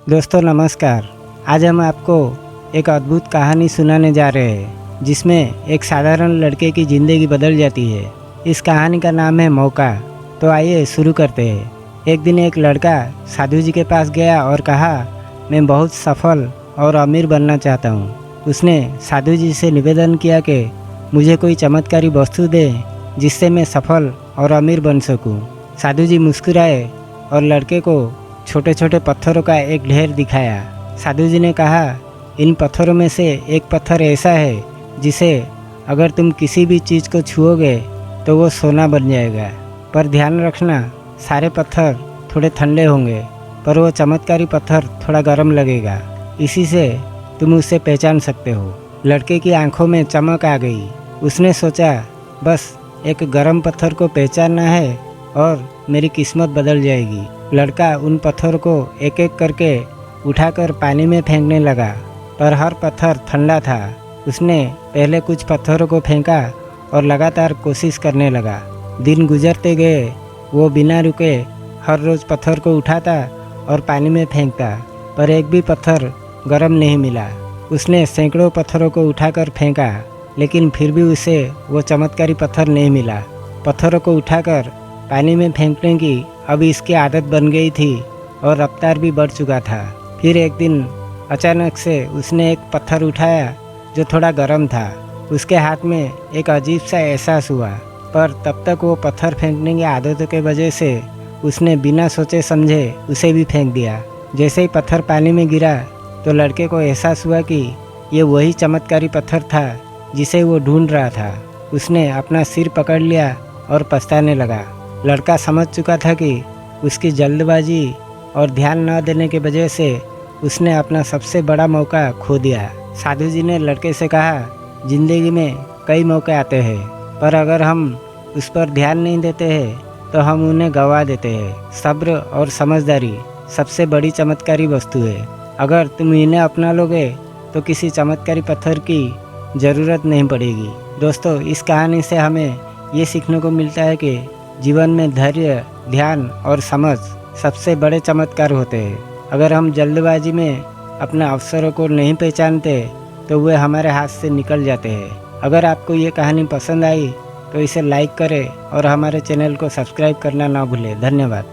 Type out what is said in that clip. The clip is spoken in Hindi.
दोस्तों नमस्कार। आज हम आपको एक अद्भुत कहानी सुनाने जा रहे हैं जिसमें एक साधारण लड़के की ज़िंदगी बदल जाती है। इस कहानी का नाम है मौका। तो आइए शुरू करते हैं। एक दिन एक लड़का साधु जी के पास गया और कहा, मैं बहुत सफल और अमीर बनना चाहता हूँ। उसने साधु जी से निवेदन किया कि मुझे कोई चमत्कारी वस्तु दे जिससे मैं सफल और अमीर बन सकूँ। साधु जी मुस्कुराए और लड़के को छोटे छोटे पत्थरों का एक ढेर दिखाया। साधु जी ने कहा, इन पत्थरों में से एक पत्थर ऐसा है जिसे अगर तुम किसी भी चीज़ को छुओगे तो वो सोना बन जाएगा। पर ध्यान रखना, सारे पत्थर थोड़े ठंडे होंगे पर वो चमत्कारी पत्थर थोड़ा गर्म लगेगा। इसी से तुम उसे पहचान सकते हो। लड़के की आंखों में चमक आ गई। उसने सोचा, बस एक गर्म पत्थर को पहचानना है और मेरी किस्मत बदल जाएगी। लड़का उन पत्थरों को एक एक करके उठाकर पानी में फेंकने लगा, पर हर पत्थर ठंडा था। उसने पहले कुछ पत्थरों को फेंका और लगातार कोशिश करने लगा। दिन गुजरते गए, वो बिना रुके हर रोज़ पत्थर को उठाता और पानी में फेंकता, पर एक भी पत्थर गर्म नहीं मिला। उसने सैकड़ों पत्थरों को उठाकर फेंका, लेकिन फिर भी उसे वो चमत्कारी पत्थर नहीं मिला। पत्थरों को उठाकर पानी में फेंकने की अब इसकी आदत बन गई थी और रफ्तार भी बढ़ चुका था। फिर एक दिन अचानक से उसने एक पत्थर उठाया जो थोड़ा गर्म था। उसके हाथ में एक अजीब सा एहसास हुआ, पर तब तक वो पत्थर फेंकने की आदतों के वजह से उसने बिना सोचे समझे उसे भी फेंक दिया। जैसे ही पत्थर पानी में गिरा तो लड़के को एहसास हुआ कि ये वही चमत्कारी पत्थर था जिसे वो ढूंढ रहा था। उसने अपना सिर पकड़ लिया और पछताने लगा। लड़का समझ चुका था कि उसकी जल्दबाजी और ध्यान न देने की वजह से उसने अपना सबसे बड़ा मौका खो दिया। साधु जी ने लड़के से कहा, जिंदगी में कई मौके आते हैं, पर अगर हम उस पर ध्यान नहीं देते हैं तो हम उन्हें गंवा देते हैं। सब्र और समझदारी सबसे बड़ी चमत्कारी वस्तु है। अगर तुम इन्हें अपना लोगे तो किसी चमत्कारी पत्थर की ज़रूरत नहीं पड़ेगी। दोस्तों, इस कहानी से हमें ये सीखने को मिलता है कि जीवन में धैर्य, ध्यान और समझ सबसे बड़े चमत्कार होते हैं। अगर हम जल्दबाजी में अपने अवसरों को नहीं पहचानते तो वे हमारे हाथ से निकल जाते हैं। अगर आपको ये कहानी पसंद आई तो इसे लाइक करें और हमारे चैनल को सब्सक्राइब करना ना भूलें। धन्यवाद।